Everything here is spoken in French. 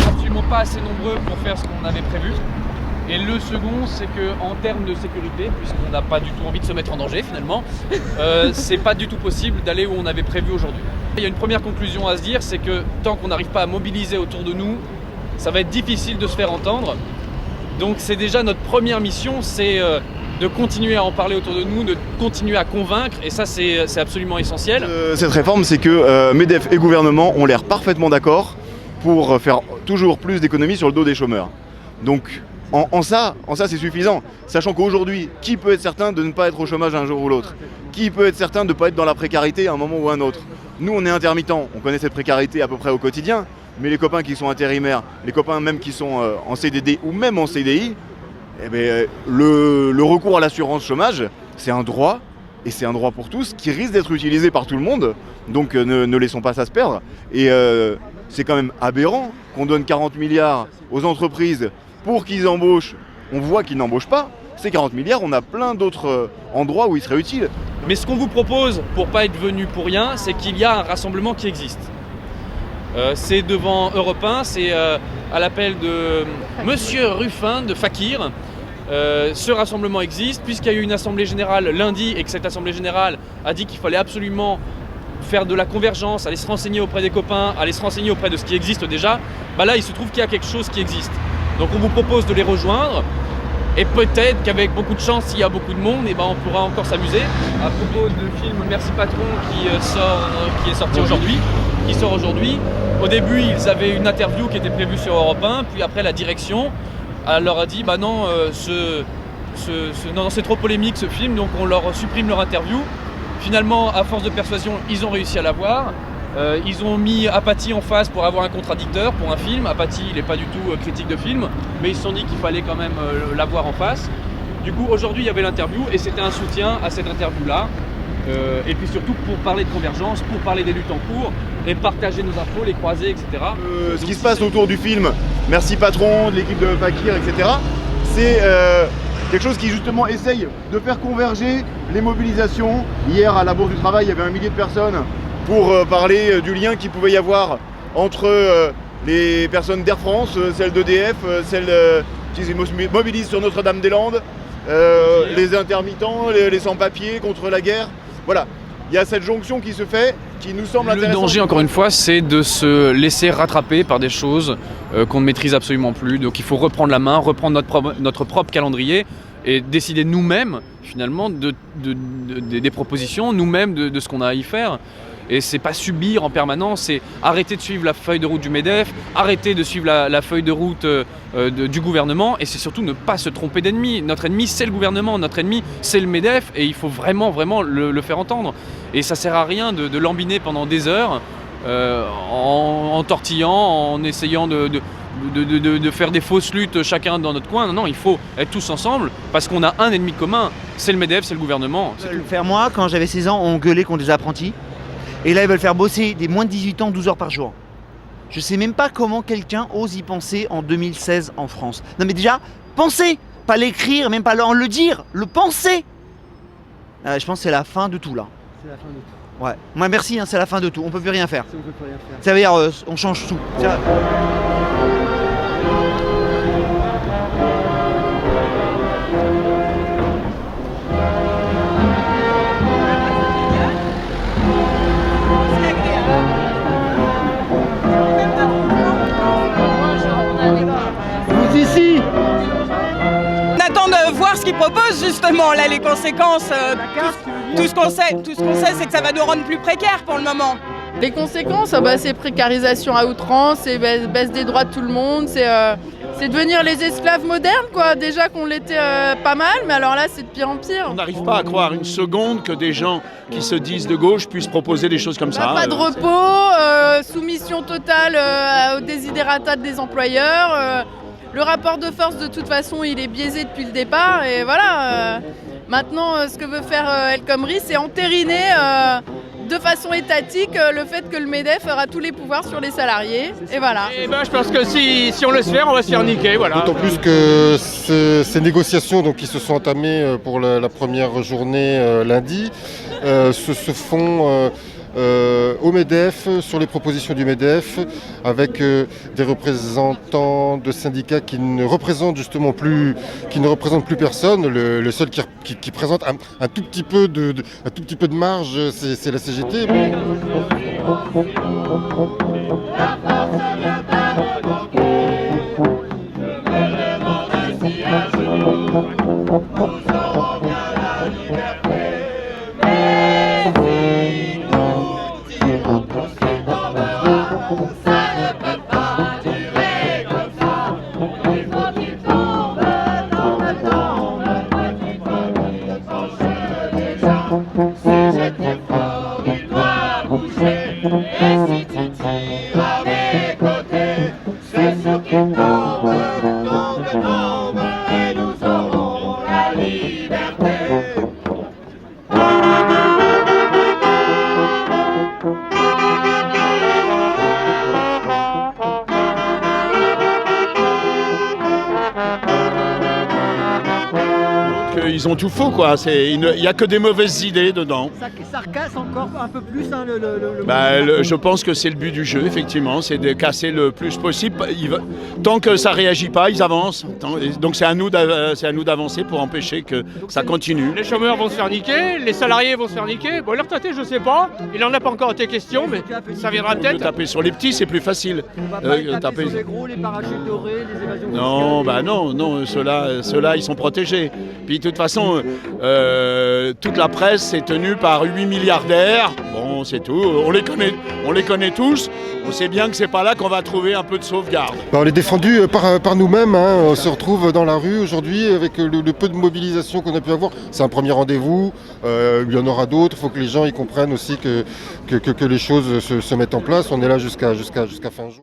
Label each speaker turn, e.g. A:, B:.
A: Absolument pas assez nombreux pour faire ce qu'on avait prévu. Et le second, c'est qu'en termes de sécurité, puisqu'on n'a pas du tout envie de se mettre en danger finalement, c'est pas du tout possible d'aller où on avait prévu aujourd'hui. Il y a une première conclusion à se dire, c'est que tant qu'on n'arrive pas à mobiliser autour de nous, ça va être difficile de se faire entendre. Donc c'est déjà notre première mission, c'est de continuer à en parler autour de nous, de continuer à convaincre, et ça c'est absolument essentiel.
B: Cette réforme, c'est que MEDEF et gouvernement ont l'air parfaitement d'accord pour faire toujours plus d'économies sur le dos des chômeurs. Donc en ça c'est suffisant, sachant qu'aujourd'hui, qui peut être certain de ne pas être au chômage un jour ou l'autre? Qui peut être certain de ne pas être dans la précarité à un moment ou à un autre? Nous, on est intermittents, on connaît cette précarité à peu près au quotidien, mais les copains qui sont intérimaires, les copains même qui sont en CDD ou même en CDI, eh bien, le recours à l'assurance chômage, c'est un droit, et c'est un droit pour tous, qui risque d'être utilisé par tout le monde, donc ne laissons pas ça se perdre. Et c'est quand même aberrant qu'on donne 40 milliards aux entreprises pour qu'ils embauchent. On voit qu'ils n'embauchent pas. Ces 40 milliards, on a plein d'autres endroits où ils seraient utiles.
A: Mais ce qu'on vous propose, pour pas être venu pour rien, c'est qu'il y a un rassemblement qui existe. C'est devant Europe 1, c'est à l'appel de Monsieur Ruffin de Fakir. Ce rassemblement existe puisqu'il y a eu une assemblée générale lundi et que cette assemblée générale a dit qu'il fallait absolument faire de la convergence, aller se renseigner auprès des copains, aller se renseigner auprès de ce qui existe déjà. Bah là, il se trouve qu'il y a quelque chose qui existe. Donc on vous propose de les rejoindre. Et peut-être qu'avec beaucoup de chance, s'il y a beaucoup de monde, et ben on pourra encore s'amuser. À propos du film Merci Patron qui sort aujourd'hui. Au début, ils avaient une interview qui était prévue sur Europe 1, puis après la direction elle leur a dit bah non, non, c'est trop polémique ce film, donc on leur supprime leur interview. Finalement, à force de persuasion, ils ont réussi à l'avoir. Ils ont mis Apathy en face pour avoir un contradicteur pour un film. Apathy, il n'est pas du tout critique de film, mais ils se sont dit qu'il fallait quand même l'avoir en face. Du coup, aujourd'hui, il y avait l'interview et c'était un soutien à cette interview-là. Et puis surtout pour parler de convergence, pour parler des luttes en cours et partager nos infos, les croiser, etc.
B: Ce qui se passe autour du film Merci Patron, de l'équipe de Fakir, etc. C'est quelque chose qui justement essaye de faire converger les mobilisations. Hier à la Bourse du Travail, il y avait 1 millier de personnes pour parler du lien qu'il pouvait y avoir entre les personnes d'Air France, celles d'EDF, celles qui se mobilisent sur Notre-Dame-des-Landes, les intermittents, les sans-papiers contre la guerre. Voilà, il y a cette jonction qui se fait, qui nous semble intéressante.
A: Le danger, encore une fois, c'est de se laisser rattraper par des choses qu'on ne maîtrise absolument plus. Donc il faut reprendre la main, reprendre notre propre calendrier et décider nous-mêmes, finalement, des propositions, nous-mêmes, de ce qu'on a à y faire. Et c'est pas subir en permanence, c'est arrêter de suivre la feuille de route du MEDEF, arrêter de suivre la feuille de route du gouvernement, et c'est surtout ne pas se tromper d'ennemi. Notre ennemi, c'est le gouvernement, notre ennemi, c'est le MEDEF, et il faut vraiment le faire entendre. Et ça sert à rien de lambiner pendant des heures, en tortillant, en essayant de faire des fausses luttes chacun dans notre coin. Non, il faut être tous ensemble, parce qu'on a un ennemi commun, c'est le MEDEF, c'est le gouvernement.
C: Faire moi, quand j'avais 16 ans, on gueulait contre des apprentis. Et là, ils veulent faire bosser des moins de 18 ans 12 heures par jour. Je sais même pas comment quelqu'un ose y penser en 2016 en France. Non mais déjà, penser, pas l'écrire, même pas le dire, le penser. Je pense que c'est la fin de tout là.
D: C'est la fin de tout.
C: Ouais. Moi merci, hein, c'est la fin de tout. On peut plus rien faire.
D: On peut plus rien faire.
C: Ça veut dire on change tout.
E: On attend de voir ce qu'ils proposent justement, là les conséquences, tout ce qu'on sait c'est que ça va nous rendre plus précaires pour le moment.
F: Les conséquences, c'est précarisation à outrance, c'est baisse des droits de tout le monde, c'est devenir les esclaves modernes quoi, déjà qu'on l'était pas mal, mais alors là c'est de pire en pire.
G: On n'arrive pas à croire une seconde que des gens qui se disent de gauche puissent proposer des choses comme ça.
F: Pas de repos, soumission totale aux desiderata des employeurs. Le rapport de force, de toute façon, il est biaisé depuis le départ. Et voilà, maintenant, ce que veut faire El Khomri, c'est entériner de façon étatique le fait que le MEDEF aura tous les pouvoirs sur les salariés. Et voilà.
H: Et je pense que si on laisse faire, on va se faire niquer. Voilà.
I: D'autant plus que ces négociations qui se sont entamées pour la première journée lundi se font au MEDEF, sur les propositions du MEDEF, avec des représentants de syndicats qui ne représentent plus personne. Le seul qui présente un tout petit peu de marge, c'est la CGT.
G: Ils ont tout faux, quoi. Il n'y a que des mauvaises idées dedans.
D: Ça casse encore un peu plus
G: Je pense que c'est le but du jeu, effectivement, c'est de casser le plus possible. Tant que ça ne réagit pas, ils avancent. Donc c'est à nous d'avancer pour empêcher que ça continue.
H: Les chômeurs vont se faire niquer, les salariés vont se faire niquer. Bon, leur tâter, je sais pas. Il n'en a pas encore été question, mais ça viendra peut-être.
G: Taper sur les petits, c'est plus facile.
D: On va pas taper sur les gros, les parachutes dorés, les évasions
G: fiscales. Non, ceux-là, ils sont protégés. Puis de toute façon, toute la presse est tenue par 8 milliardaires. Bon, c'est tout. On les connaît tous. On sait bien que c'est pas là qu'on va trouver un peu de sauvegarde.
I: On est défendu par nous-mêmes. On se retrouve dans la rue aujourd'hui avec le peu de mobilisation qu'on a pu avoir. C'est un premier rendez-vous. Il y en aura d'autres. Il faut que les gens y comprennent aussi que les choses se mettent en place. On est là jusqu'à fin juin.